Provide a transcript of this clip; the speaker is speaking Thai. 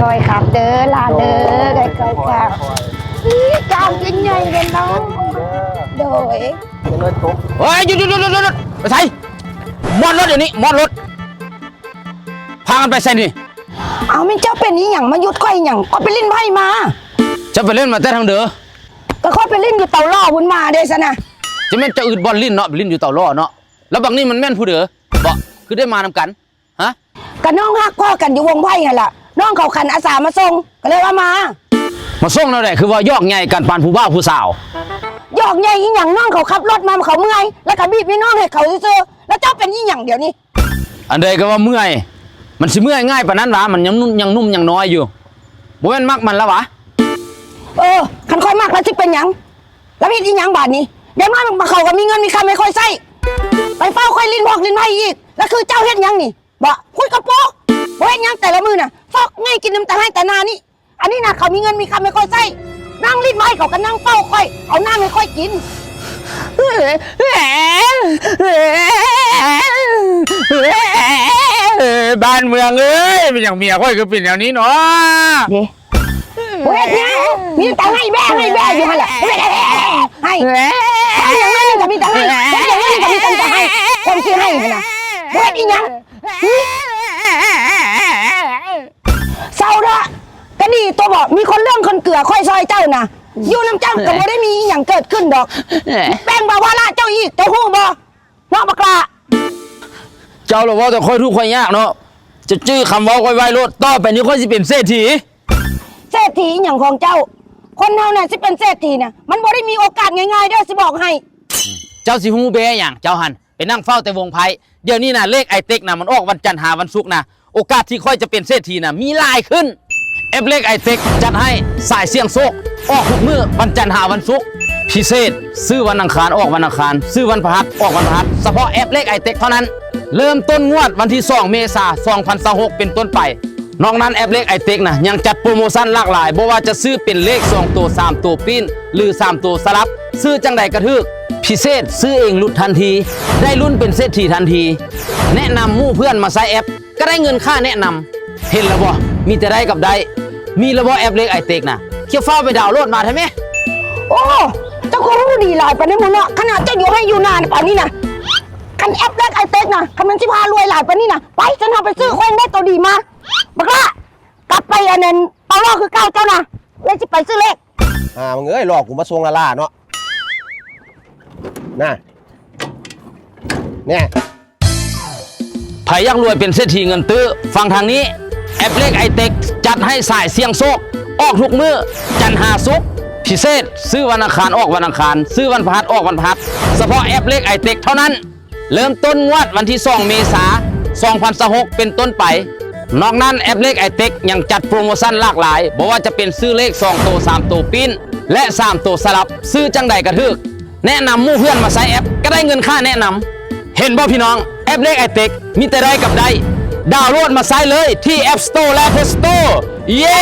ค่อยๆขับเด้อลาเด้อค่อยๆขับนี่กาวกินใหญ่เลยน้องโดย จะเลยตก เฮ้ยหยุดไปใส่มอดรถเดี๋ยวนี้มอดรถพากันไปใส่นี่ เอาไม่เจ้าเป็นอีหยังมายุดค่อยหยังก็ไปเล่นไพ่มา จะไปเล่นมาแต่ทางเด้อ ก็ค่อยไปเล่นอยู่เต่าล่อบุญมาเด้ซะนะ จะแม่นจะอืดบอลลิ้นเนาะลิ้นอยู่เต่าล้อเนาะแล้วบางนี่มันแม่นผู้เด้อบ่คือได้มานำกันฮะ ก็น้องฮักพ่อกันอยู่วงไพ่หั่นล่ะน้องเขาขันอาสามาส่งก็เลยว่ามา มาส่งแล้วแหละคือว่ายอกใหญ่กันปานผู้บ่าวผู้สาว หยอกใหญ่อีหยังน้องเขาขับรถมาเขาเมื่อยแล้วก็บีบพี่น้องให้เขาซื้อๆแล้วเจ้าเป็นอีหยังเดี๋ยวนี้ อันใดก็ว่าเมื่อยมันสิเมื่อยง่ายปานนั้นหรอมันยังนุ่มยังน้อยอยู่บ่แม่นมักมันแล้ววะ คันค่อยมากแล้วสิเป็นหยังแล้วพี่อีหยังบาทนี้เดี๋ยวมาเขาก็มีเงินมีคำไม่ค่อยใส่ไปเฝ้าค่อยลิ้นบอกลิ้นไพ่อีกแล้วคือเจ้าเฮ็ดหยังนี่บ่คุยกับโป๊ะบ่เฮ็ดหยังแต่ละมือน่ะฟอกง่ายกินน้ำตาให้แต่นานี่อันนี้น่ะเขามีเงินมีคำไม่ค่อยใส่นั่งลิ้นไพ่เขาก็นั่งเฝ้าค่อยเอาน้ำไม่ค่อยกิน บ้านเมืองเอ้ยเป็นอย่างเมียค่อยก็เป็นอย่างนี้เนาะ เด้บ่เฮ็ดหยังมีแต่ให้แม่อยู่หั่นแหละให้อย่างนั้นก็มีแต่ให้อย่างนั้นก็มีแต่ให้คนที่ให้น่ะบ่เฮ็ดอีหยังเศร้าละก็ดีตัวบอกมีคนเรื่องคนเกลือค่อยซอยเจ้าน่ะอยู่น้ำเจ้าก็บ่ได้มีอีหยังเกิดขึ้นดอกแป้งบ่าวาระเจ้าอีกเจ้าฮู้บ่นอกบักลา เจ้าเราว่าแต่ค่อยทุกข์ค่อยยากเนาะจะจื้อคำเว้าค่อยไว้รถต่อไปนี้ค่อยสิเป็นเศรษฐี เศรษฐีอย่างของเจ้าคนเฮาน่ะสิเป็นเศรษฐีน่ะมันบ่ได้มีโอกาสง่ายๆเด้อสิบอกให้ เจ้าสิฮู้เบอย่างเจ้าหันไปนั่งเฝ้าแต่วงไพ่เดี๋ยวนี้นะเลขไอเต็กนะมันออกวันจันทร์หาวันศุกร์นะโอกาสที่ค่อยจะเป็นเศรษฐีนะมีหลายขึ้นเอฟเลขไอเต็กจัดให้สายเสี่ยงโชคออกทุกมื้อวันจันทร์หาวันศุกร์พิเศษซื้อวันอังคารออกวันอังคารซื้อวันพฤหัสออกวันพฤหัสเฉพาะแอปเลขไอเต็กเท่านั้นเริ่มต้นงวดวันที่2เมษายน2026เป็นต้นไปนอกนั้นแอปเลขไอเต็กนะยังจัดโปรโมชั่นหลากหลายบ่ว่าจะซื้อเป็นเลข2ตัว3ตัวปิ้นหรือ3ตัวสลับซื้อจังใดกระทึกพิเศษซื้อเองลุ้นทันทีได้ลุ้นเป็นเศรษฐีทันทีแนะนำหมู่เพื่อนมาใช้แอปก็ได้เงินค่าแนะนำเห็นแล้วบ่มีแต่ได้กับได้มีระบบแอปเลขไอเต็กนะเคี่ยวเฝ้าไปดาวน์โหลดมาใช่ไหม โอ้เจ้าก็รู้ดีหลายปานนี้มึงเนาะขนาดเจ้าอยู่ให้อยู่นานป่านนี้นะคันแอปแรกไอเต็กนะคันมันสิพารวยหลายปานนี้นะไปฉันเอาไปซื้อค่อยได้ตัวดีมาบักละกลับไปอันนั้นเปาล่อคือเก้าเจ้านะเลยสิไปซื้อเลข มึงเอ้ยหลอกกูมาทรงละล่าเนาะน่ะเนี่ย ไผอยากรวยเป็นเศรษฐีเงินตื้อฟังทางนี้แอปเลขไอเต็กจัดให้สายเสี่ยงโชคออกทุกมื้อจันทร์หาศุกร์พิเศษซื้อวันอังคารออกวันอังคารซื้อวันพฤหัสออกวันพฤหัสเฉพาะแอปเลขไอเต็กเท่านั้นเริ่มต้นงวดวันที่2เมษายน2026เป็นต้นไปนอกนั้นแอปเลขไอเต็กยังจัดโปรโมชั่นหลากหลายบอกว่าจะเป็นซื้อเลข2ตัว3ตัวปิ้นและ3ตัวสลับซื้อจังใดกระทึกแนะนำหมู่เพื่อนมาใช้แอปก็ได้เงินค่าแนะนำเห็นบ่พี่น้องแอปเลขไอเต็กมีแต่ได้กับได้ดาวน์โหลดมาใช้เลยที่ App Store และ Play Store เย้